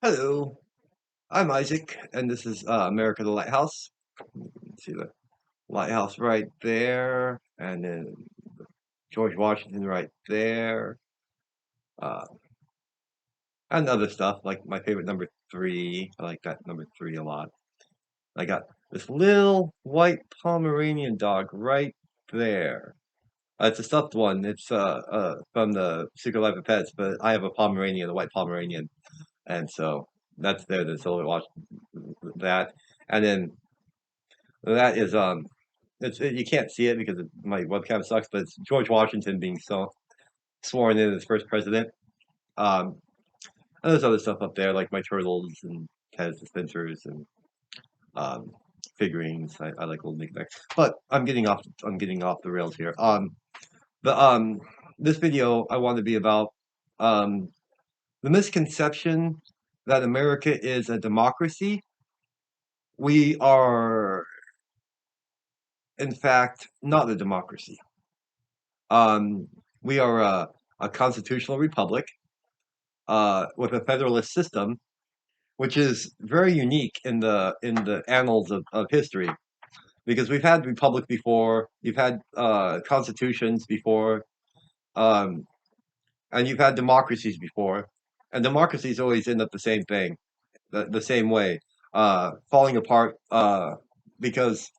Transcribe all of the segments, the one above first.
Hello, I'm Isaac, and this is America the Lighthouse. You can see the lighthouse right there, and then George Washington right there, uh, and other stuff like my favorite number three. I like that number three a lot. I got this little white Pomeranian dog right there. It's a stuffed one. It's from the Secret Life of Pets, but I have a Pomeranian, a white Pomeranian, and so that's there. That's all I watch that, and then that is you can't see it because my webcam sucks, but it's George Washington being sworn in as first president. Um, and there's other stuff up there like my turtles and Tez dispensers and um, figurines. I like little knickknacks, but I'm getting off the rails here. The this video I want to be about um the misconception that America is a democracy. We are, in fact, not a democracy. Um, we are a constitutional republic with a federalist system, which is very unique in the annals of history because we've had republic before, you've had constitutions before, um, and you've had democracies before, and democracies always end up the same thing, the same way, falling apart because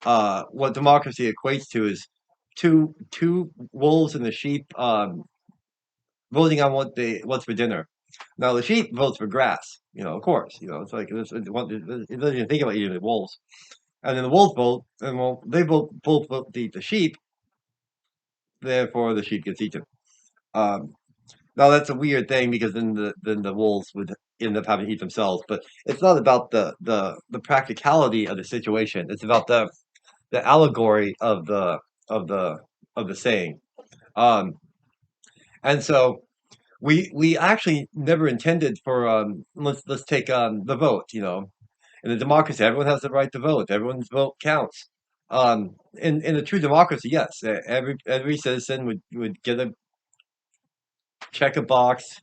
what democracy equates to is two wolves and a sheep voting on what's for dinner. Now the sheep votes for grass, of course, it's like it doesn't even think about eating the wolves. And then the wolves vote, and well, they both vote to eat the sheep, therefore the sheep gets eaten. Um, Now that's a weird thing because then the wolves would end up having to eat themselves. But it's not about the practicality of the situation. It's about the allegory of the of the saying. Um, and so we actually never intended for let's take the vote, in a democracy everyone has the right to vote, everyone's vote counts. In a true democracy, yes, every citizen would get a check a box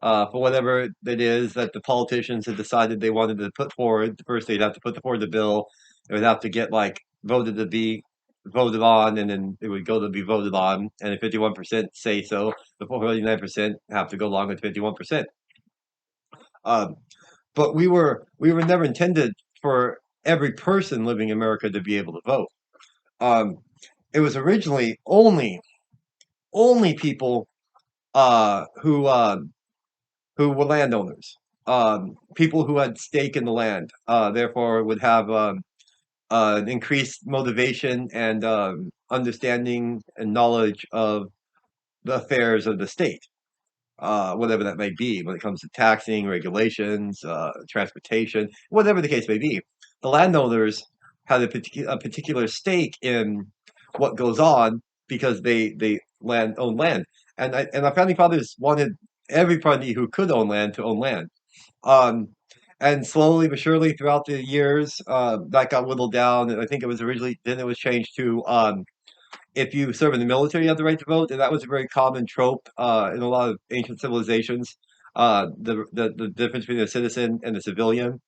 for whatever it is that the politicians had decided they wanted to put forward. First they'd have to put forward the bill, it would have to get like voted to be voted on, and then it would go to be voted on, and if 51% say so, the 49% have to go along with 51%. Um, but we were never intended for every person living in America to be able to vote. Um, it was originally only people who were landowners, people who had stake in the land, therefore would have an increased motivation and understanding and knowledge of the affairs of the state, whatever that may be, when it comes to taxing, regulations, transportation, whatever the case may be. The landowners had a particular stake in what goes on because they own land, and our founding fathers wanted everybody who could own land to own land. Um, and slowly but surely throughout the years, that got whittled down. And I think it was originally then it was changed to if you serve in the military, you have the right to vote, and that was a very common trope in a lot of ancient civilizations. The difference between a citizen and a civilian.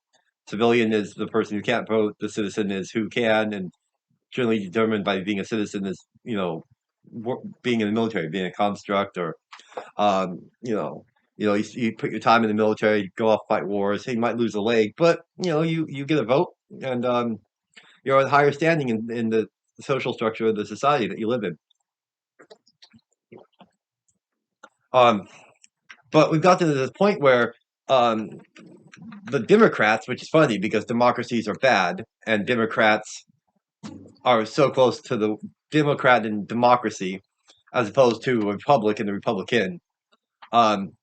Civilian is the person who can't vote. The citizen is who can, and generally determined by being a citizen is being in the military, being a construct, or um, you know you put your time in the military, go off fight wars. Hey, you might lose a leg, but you get a vote, and you're at a higher standing in the social structure of the society that you live in. Um, but we've got to this point where um, the Democrats, which is funny because democracies are bad, and Democrats are so close to the Democrat and democracy as opposed to a Republic and the Republican.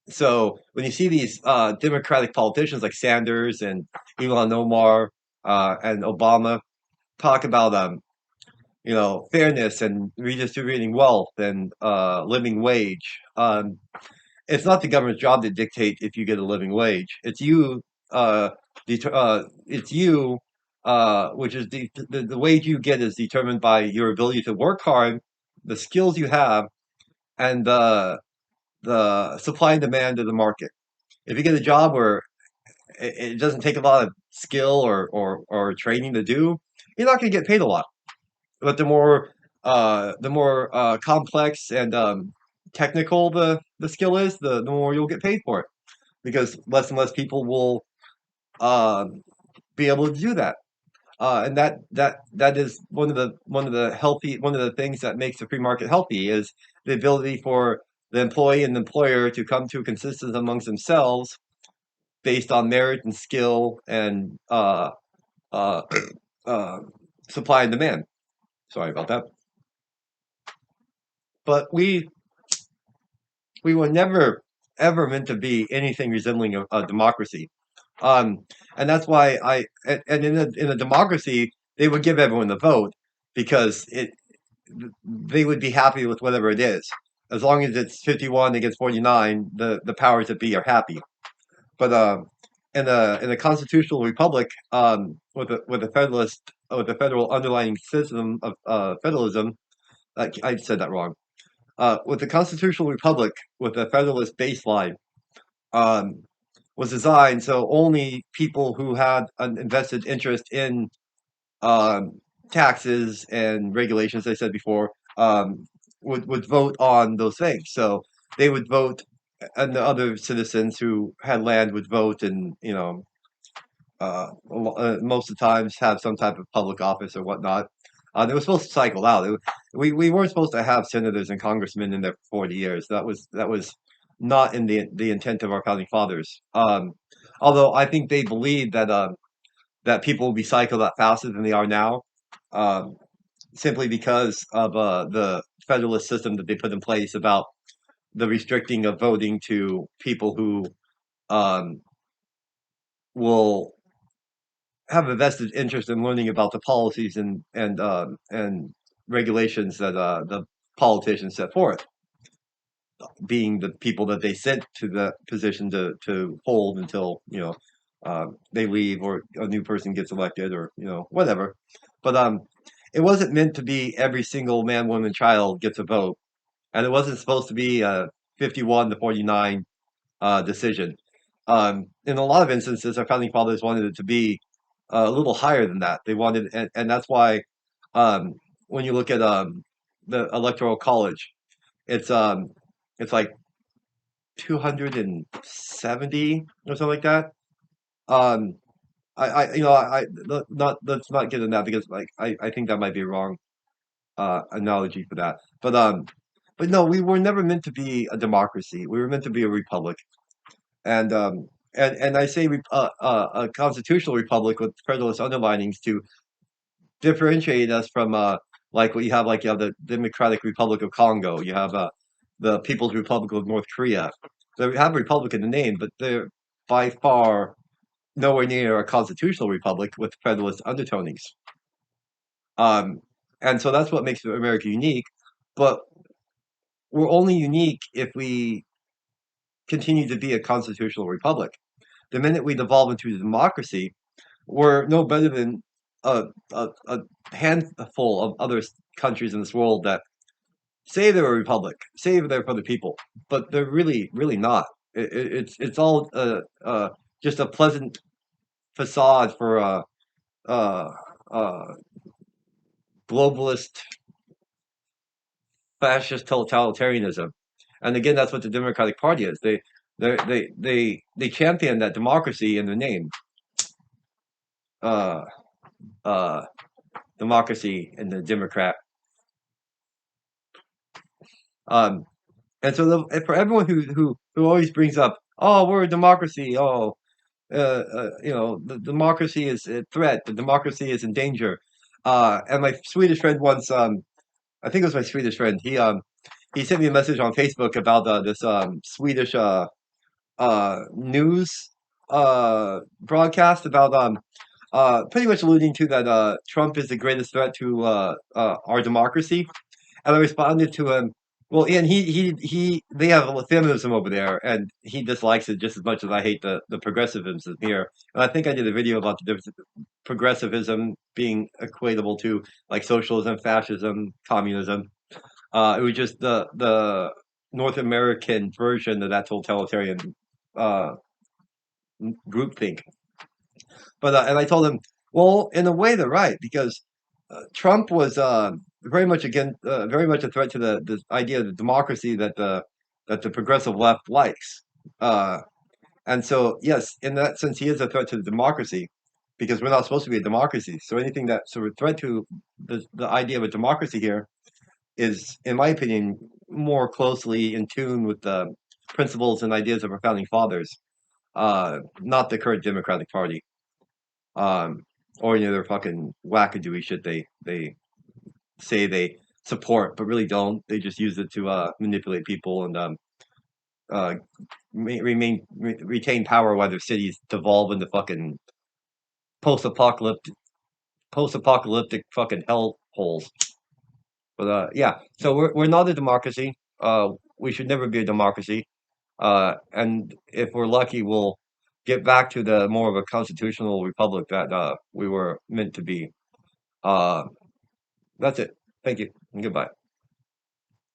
So when you see these Democratic politicians like Sanders and Ilhan Omar and Obama talk about fairness and redistributing wealth and living wage, it's not the government's job to dictate if you get a living wage. It's you. It's you. Which is the wage you get is determined by your ability to work hard, the skills you have, and the supply and demand of the market. If you get a job where it doesn't take a lot of skill or training to do, you're not going to get paid a lot. But the more complex and technical the skill is, the more you'll get paid for it because less and less people will uh, be able to do that. And that is one of the things that makes the free market healthy is the ability for the employee and the employer to come to a consensus amongst themselves based on merit and skill and uh, uh, supply and demand. Sorry about that. But we were never ever meant to be anything resembling a democracy. Um, and that's why and in a democracy they would give everyone the vote because it they would be happy with whatever it is. As long as it's 51 against 49, the powers that be are happy. But in a constitutional republic, with a federalist with a federal underlying system of federalism, I said that wrong. With the constitutional republic with a federalist baseline, um, was designed so only people who had an invested interest in um, taxes and regulations, I said before, would vote on those things. So they would vote, and the other citizens who had land would vote, and most of the times have some type of public office or whatnot. They were supposed to cycle out. We weren't supposed to have senators and congressmen in there for 40 years. That was not in the intent of our founding fathers. Although I think they believed that people will be cycled out faster than they are now, um, simply because of the federalist system that they put in place about the restricting of voting to people who um, will have a vested interest in learning about the policies and regulations that the politicians set forth, being the people that they sent to the position to hold until they leave or a new person gets elected or whatever. But it wasn't meant to be every single man, woman, child gets a vote, and it wasn't supposed to be a 51 to 49 decision. In a lot of instances, our founding fathers wanted it to be a little higher than that. They wanted, and that's why um, when you look at the electoral college, it's um, it's like 270 or something like that. Um, not let's not get into that because like I think that might be a wrong analogy for that. But no, we were never meant to be a democracy. We were meant to be a republic. And I say a constitutional republic with federalist underlinings to differentiate us from like what you have, like you have the Democratic Republic of Congo, you have the People's Republic of North Korea. They have a republic in the name, but they're by far nowhere near a constitutional republic with federalist undertonings. Um, and so that's what makes America unique. But we're only unique if we continue to be a constitutional republic. The minute we devolve into a democracy, we're no better than a handful of other countries in this world that say they're a republic, say they're for the people, but they're really not. It's all just a pleasant facade for uh, uh, globalist fascist totalitarianism. And again, that's what the Democratic Party is. They champion that democracy in the name. Uh, uh, Democracy and the Democrat. Um, and so and for everyone who always brings up, oh, we're a democracy. Oh, the democracy is a threat. The democracy is in danger. And my Swedish friend once, I think it was my Swedish friend. He sent me a message on Facebook about this Swedish news broadcast about pretty much alluding to that Trump is the greatest threat to our democracy. And I responded to him, well, and they have feminism over there, and he dislikes it just as much as I hate the progressivism here. And I think I did a video about the difference of progressivism being equatable to like socialism, fascism, communism. It was just the North American version of that totalitarian uh, groupthink. But and I told him, well, in a way, they're right because Trump was very much a threat to the idea of the democracy that the progressive left likes. Uh, and so, yes, in that sense, he is a threat to the democracy because we're not supposed to be a democracy. So anything that sort of threat to the idea of a democracy here is, in my opinion, more closely in tune with the principles and ideas of our founding fathers, not the current Democratic Party, um, or any other fucking wackadooey shit they say they support, but really don't. They just use it to manipulate people and uh, retain power while their cities devolve into fucking post-apocalyptic post-apocalyptic fucking hell holes. But yeah, so we're not a democracy. We should never be a democracy. And if we're lucky, we'll get back to the more of a constitutional republic that we were meant to be. Uh, that's it. Thank you. And goodbye.